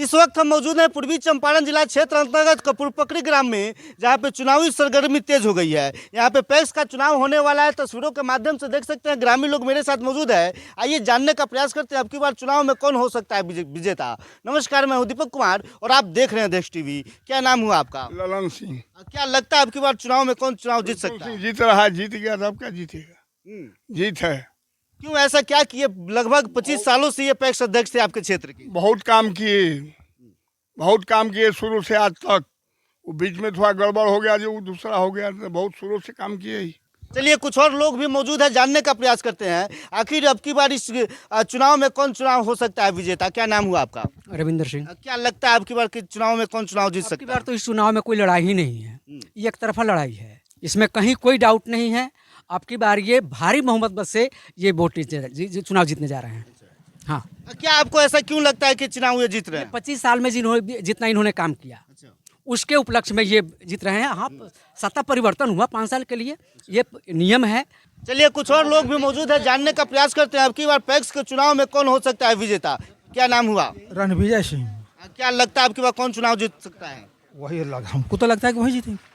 इस वक्त हम मौजूद हैं पूर्वी चंपारण जिला क्षेत्र अंतर्गत कपूरपकड़ी ग्राम में, जहां पे चुनावी सरगर्मी तेज हो गई है। यहां पे पैक्स का चुनाव होने वाला है। तस्वीरों के माध्यम से देख सकते हैं, ग्रामीण लोग मेरे साथ मौजूद है। आइए जानने का प्रयास करते हैं अब की बार चुनाव में कौन हो सकता है विजेता। नमस्कार, मैं हूं दीपक कुमार और आप देख रहे हैं देश टीवी। क्या नाम हुआ आपका? ललन सिंह। क्या लगता है अब की बार चुनाव में कौन चुनाव जीत सकता है? जीत रहा है, जीत गया तब क्या जीतेगा? जीत है। क्यों ऐसा क्या किए? लगभग 25 सालों से ये पैक्स अध्यक्ष थे आपके क्षेत्र के। बहुत काम किए शुरू से आज तक। वो बीच में थोड़ा गड़बड़ हो गया, जो वो दूसरा हो गया, तो बहुत शुरू से काम किए ही। चलिए, कुछ और लोग भी मौजूद है, जानने का प्रयास करते हैं आखिर अब की बार इस चुनाव में कौन चुनाव हो सकता है विजेता। क्या नाम हुआ आपका? रविंदर सिंह। क्या लगता है अब की बार के चुनाव में कौन चुनाव जीत अब की सकता बार है? तो इस चुनाव में कोई लड़ाई ही नहीं है, ये एक तरफा लड़ाई है, इसमें कहीं कोई डाउट नहीं है। अब की बार ये भारी बहुमत से ये वोट चुनाव जीतने जा रहे हैं। हाँ, क्या आपको ऐसा क्यों लगता है कि चुनाव ये जीत रहे हैं? 25 साल में जितना इन्होंने काम किया, उसके उपलक्ष्य में ये जीत रहे हैं। हाँ, सत्ता परिवर्तन हुआ 5 साल के लिए, ये नियम है। चलिए, कुछ और लोग भी मौजूद है, जानने का प्रयास करते हैं अब की बार पैक्स के चुनाव में कौन हो सकता है विजेता। क्या नाम हुआ? रणविजय सिंह। क्या लगता है अब की बार कौन चुनाव जीत सकता है? वही हमको तो लगता है कि वही जीतेंगे।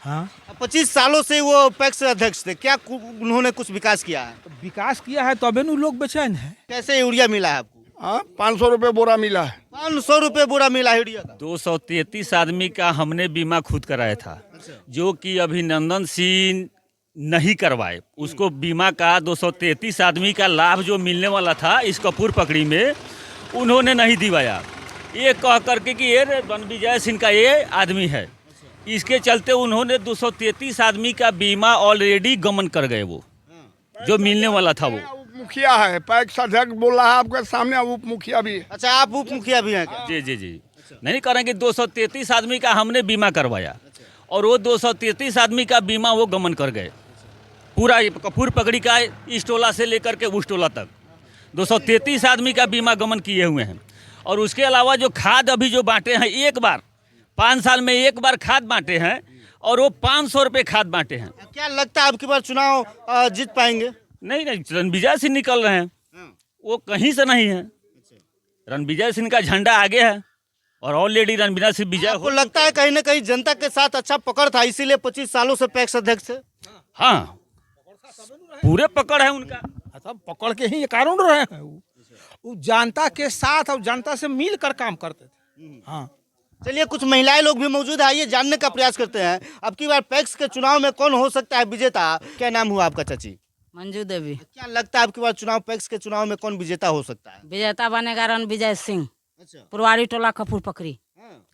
हाँ, 25 सालों से वो पैक्स अध्यक्ष थे, क्या उन्होंने कुछ विकास किया है? तो विकास किया है तबे न लोग बेचैन है। कैसे यूरिया मिला है आपको? 500 रुपये बोरा मिला है। 500 रुपये बोरा मिला है यूरिया का। 233 आदमी का हमने बीमा खुद कराया था, जो कि अभिनंदन सिंह नहीं करवाए। उसको बीमा का 233 आदमी का लाभ जो मिलने वाला था इस कपूर पकड़ी में, उन्होंने नहीं दिवाया। ये कह करके कि ये रणविजय सिंह का ये आदमी है, इसके चलते उन्होंने 233 आदमी का बीमा ऑलरेडी गमन कर गए। वो जो मिलने वाला था वो उप मुखिया है, पैक्स अध्यक्ष बोल रहा है आपके सामने, उप मुखिया भी है। अच्छा, आप उप मुखिया भी हैं क्या? जी नहीं करेंगे। 233 आदमी का हमने बीमा करवाया और वो 233 आदमी का बीमा वो गमन कर गए। पूरा कपूर पकड़ी का इस टोला से लेकर के उस टोला तक 233 आदमी का बीमा गमन किए हुए हैं। और उसके अलावा जो खाद अभी जो बांटे हैं, एक बार 5 साल में एक बार खाद बांटे हैं और वो 500 रुपये खाद बांटे हैं। क्या लगता है अब की बार चुनाव जीत पाएंगे? नहीं, रणविजय सिंह निकल रहे हैं, वो कहीं से नहीं है। रणविजय सिंह का झंडा आगे है और ऑलरेडी रणविजय सिंह विजय आपको लगता है कहीं ना कहीं जनता के साथ अच्छा पकड़ था, इसीलिए 25 सालों से पैक्स अध्यक्ष थे? हाँ, पूरे पकड़ है उनका। सब पकड़ के ही ये कानून रहे हैं। वो जनता के साथ और जनता से मिलकर काम करते थे। हाँ, चलिए, कुछ महिलाएं लोग भी मौजूद है, आइए जानने का प्रयास करते हैं अब की बार पैक्स के चुनाव में कौन हो सकता है विजेता। क्या नाम हुआ आपका चाची? मंजू देवी। क्या लगता है आपकी बार चुनाव पैक्स के चुनाव में कौन विजेता हो सकता है? विजेता बनेगा रणविजय सिंह, अच्छा, पुरवारी टोला कपूर पकड़ी,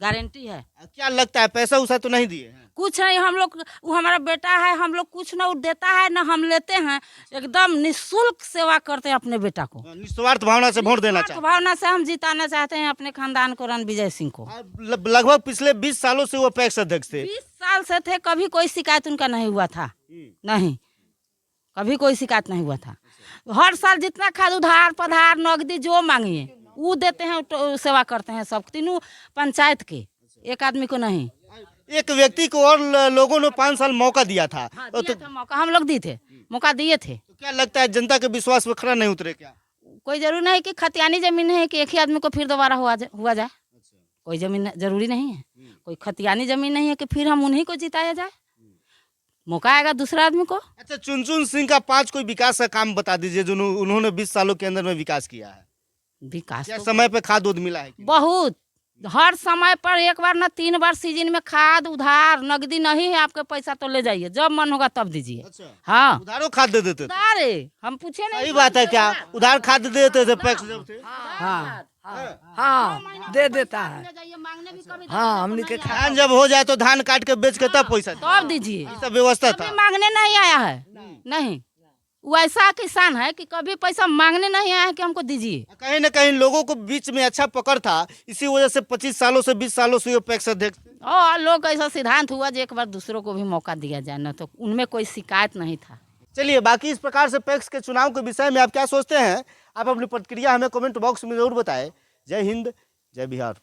गारंटी है। क्या लगता है पैसा उसा तो नहीं दिए हैं? कुछ नहीं, हम लोग, वो हमारा बेटा है, हम लोग कुछ न देता है न हम लेते हैं। एकदम निःशुल्क सेवा करते हैं अपने बेटा को। निस्वार्थ भावना से वोट देना चाहते भावना से हम जिताना चाहते हैं अपने खानदान को, रणविजय सिंह को। हैं। लगभग पिछले 20 सालों से वो पैक्स अध्यक्ष थे। 20 साल से थे, कभी कोई शिकायत उनका नहीं हुआ था। नहीं, कभी कोई शिकायत नहीं हुआ था। हर साल जितना खाद उधार पधार नगदी जो मांगिए वो देते हैं, तो सेवा करते हैं सब तीनों पंचायत के, एक आदमी को नहीं। एक व्यक्ति को और लोगों ने 5 साल मौका दिया था। हाँ, तो दिए थे मौका, हम लोग दिए थे, मौका दिए थे। क्या लगता है जनता के विश्वास पे खरा नहीं उतरे क्या? कोई जरूरी नहीं कि खतियानी जमीन है कि एक ही आदमी को फिर दोबारा हुआ जाए। कोई जमीन जरूरी नहीं है, कोई खतियानी जमीन नहीं है कि फिर हम उन्हीं को जिताया जाए। मौका आएगा दूसरा आदमी को। अच्छा, चुनचुन सिंह का 5 कोई विकास का काम बता दीजिए जो उन्होंने 20 सालों के अंदर में विकास किया है। विकास क्या तो समय पे खाद उद मिला है? बहुत, हर समय पर 1 बार न 3 बार सीजन में खाद उधार नगदी नहीं है। आपके पैसा तो ले जाइए, जब मन होगा तब दीजिए। अच्छा, हाँ, उधारो खाद दे देते थे? उधार है, हम पूछे नहीं। सही बात है, क्या उधार खाद दे देते थे पैक्स जब थे? हाँ, दे देता है। मांगने भी कभी हाँ, हमने के धान जब हो जाए तो धान काट के बेच के तब पैसा तब दीजिए। ये सब व्यवस्था था। कभी मांगने नहीं आया है, नहीं। वो ऐसा किसान है कि कभी पैसा मांगने नहीं आया है कि हमको दीजिए। कहीं ना कहीं लोगों को बीच में अच्छा पकड़ था, इसी वजह से 25 सालों से 20 सालों से वो पैक्स अध्यक्ष थे। और लोग ऐसा सिद्धांत हुआ जो एक बार दूसरों को भी मौका दिया जाए, ना तो उनमें कोई शिकायत नहीं था। चलिए, बाकी इस प्रकार से पैक्स के चुनाव के विषय में आप क्या सोचते हैं? आप अपनी प्रतिक्रिया हमें कमेंट बॉक्स में जरूर बताएं। जय हिंद, जय बिहार।